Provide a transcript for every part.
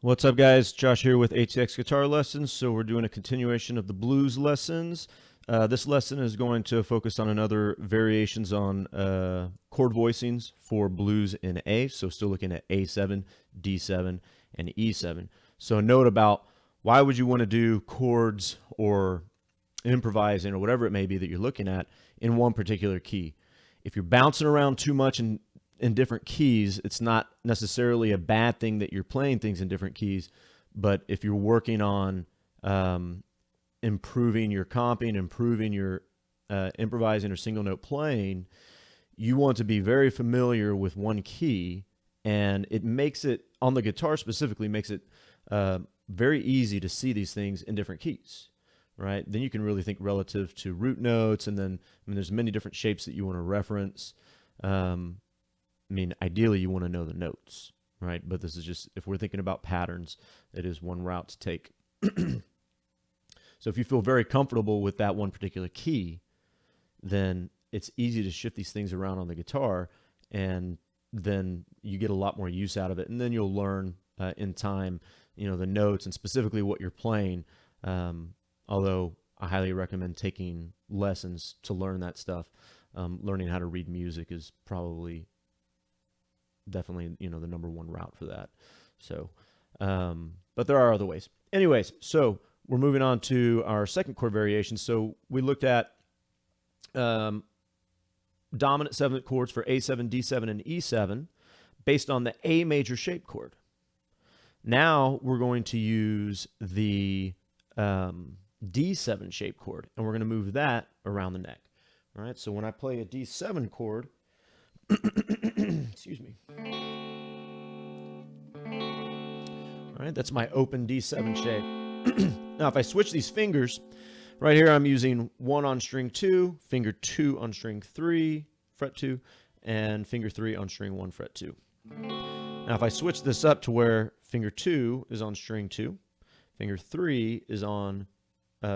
What's up, guys? Josh here with ATX Guitar Lessons. So we're doing a continuation of the blues lessons. This lesson is going to focus on another variations on chord voicings for blues in A. So still looking at A7, D7, and E7. So a note about why would you want to do chords or improvising or whatever it may be that you're looking at in one particular key. If you're bouncing around too much in different keys, it's not necessarily a bad thing that you're playing things in different keys, but if you're working on improving your comping, improving your improvising or single note playing, you want to be very familiar with one key, and it makes it, on the guitar specifically, makes it very easy to see these things in different keys, right? Then you can really think relative to root notes, and then, there's many different shapes that you want to reference. Ideally you want to know the notes, right? But this is just, if we're thinking about patterns, it is one route to take. So if you feel very comfortable with that one particular key, then it's easy to shift these things around on the guitar, and then you get a lot more use out of it. And then you'll learn in time, the notes and specifically what you're playing. Although I highly recommend taking lessons to learn that stuff. Learning how to read music is probably definitely the number one route for that. So but there are other ways. Anyways, so we're moving on to our second chord variation. So we looked at dominant seventh chords for A7, D7, and E7 based on the A major shape chord. Now we're going to use the D7 shape chord, and we're going to move that around the neck. All right, so when I play a D7 chord, excuse me. All right, that's my open D7 shape. Now, if I switch these fingers, right here I'm using 1 on string 2, finger 2 on string 3, fret 2, and finger 3 on string 1, fret 2. Now, if I switch this up to where finger 2 is on string 2, finger 3 is on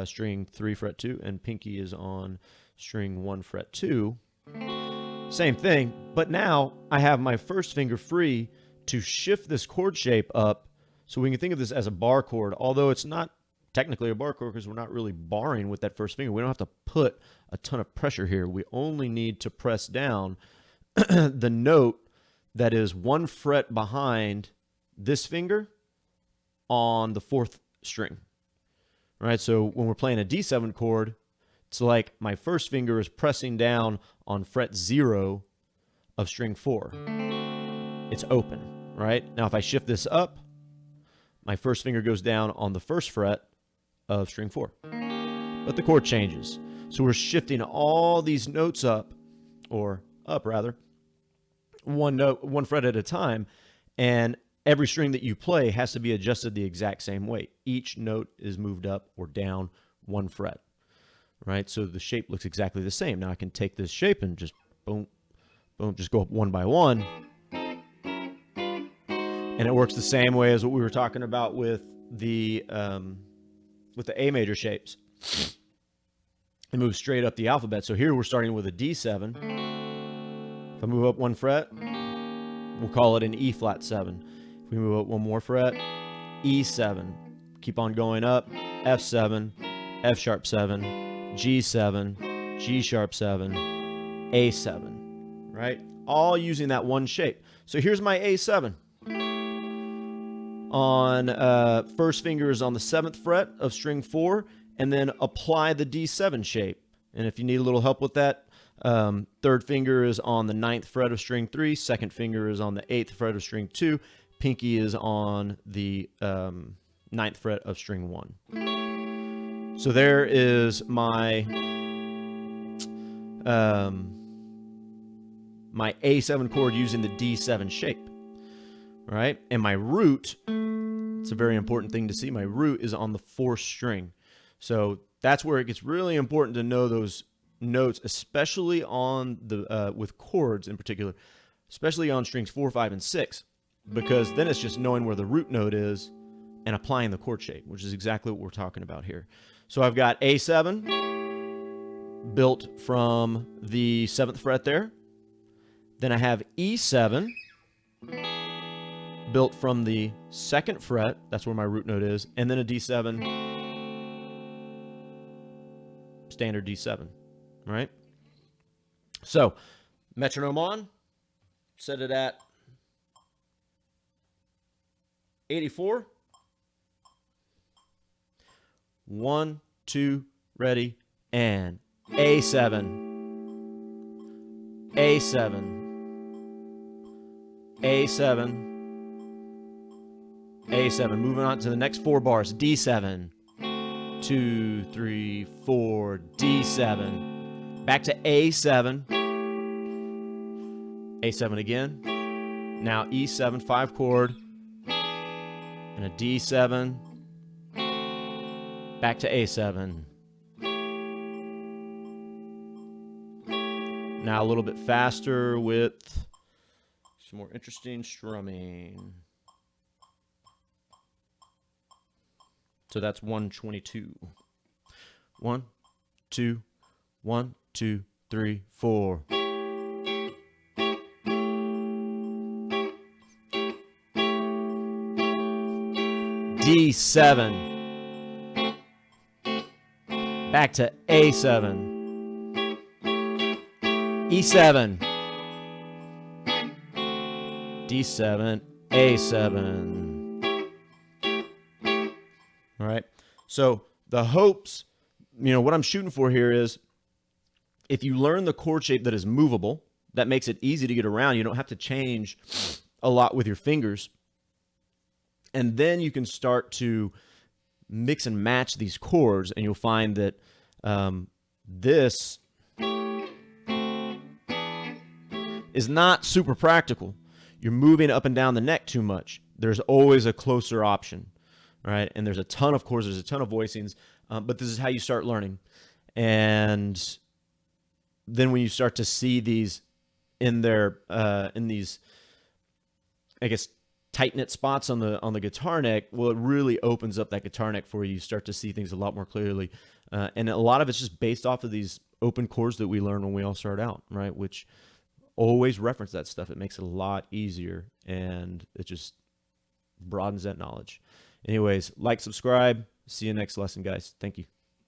string 3, fret 2, and pinky is on string 1, fret 2, same thing, but now I have my first finger free to shift this chord shape up. So we can think of this as a bar chord, although it's not technically a bar chord because we're not really barring with that first finger. We don't have to put a ton of pressure here. We only need to press down the note that is 1 fret behind this finger on the 4th string. All right, so when we're playing a D7 chord, it's like my first finger is pressing down on fret 0 of string 4. It's open, right? Now if I shift this up, my first finger goes down on the 1st fret of string 4. But the chord changes. So we're shifting all these notes up, or up rather, one fret at a time, and every string that you play has to be adjusted the exact same way. Each note is moved up or down 1 fret. Right, so the shape looks exactly the same. Now I can take this shape and just boom, boom, just go up one by one. And it works the same way as what we were talking about with the A major shapes. It moves straight up the alphabet. So here we're starting with a D7. If I move up 1 fret, we'll call it an E flat 7. If we move up 1 more fret, E7. Keep on going up, F7, F sharp 7, G7, G sharp 7, A7, right? All using that one shape. So here's my A7. On first finger is on the 7th fret of string 4, and then apply the D7 shape. And if you need a little help with that, 3rd finger is on the 9th fret of string 3, 2nd finger is on the 8th fret of string 2, pinky is on the 9th fret of string 1. So there is my my A7 chord using the D7 shape, right? And my root, it's a very important thing to see, my root is on the 4th string. So that's where it gets really important to know those notes, especially on the with chords in particular, especially on strings 4, 5, and 6, because then it's just knowing where the root note is and applying the chord shape, which is exactly what we're talking about here. So I've got A7 built from the 7th fret there. Then I have E7 built from the 2nd fret, that's where my root note is, and then a D7, standard D7, right? So, metronome on, set it at 84. 1, 2, ready, and A7, A7, A7, A7. Moving on to the next 4 bars. D7, 2, 3, 4, D7. Back to A7. A7 again. Now E7, 5 chord, and a D7. Back to A7. Now a little bit faster with some more interesting strumming. So that's 122. 1, 2, 1, 2, 3, 4. D7. Back to A7. E7. D7, A7. All right. So the hopes, what I'm shooting for here is if you learn the chord shape that is movable, that makes it easy to get around. You don't have to change a lot with your fingers. And then you can start to mix and match these chords, and you'll find that this is not super practical. You're moving up and down the neck too much. There's always a closer option, right? And there's a ton of chords, there's a ton of voicings, but this is how you start learning. And then when you start to see these in these, I guess, tight-knit spots on the guitar neck, well, it really opens up that guitar neck for you. You start to see things a lot more clearly. And a lot of it's just based off of these open chords that we learn when we all start out, right? Which always reference that stuff. It makes it a lot easier, and it just broadens that knowledge. Anyways, like, subscribe. See you next lesson, guys. Thank you.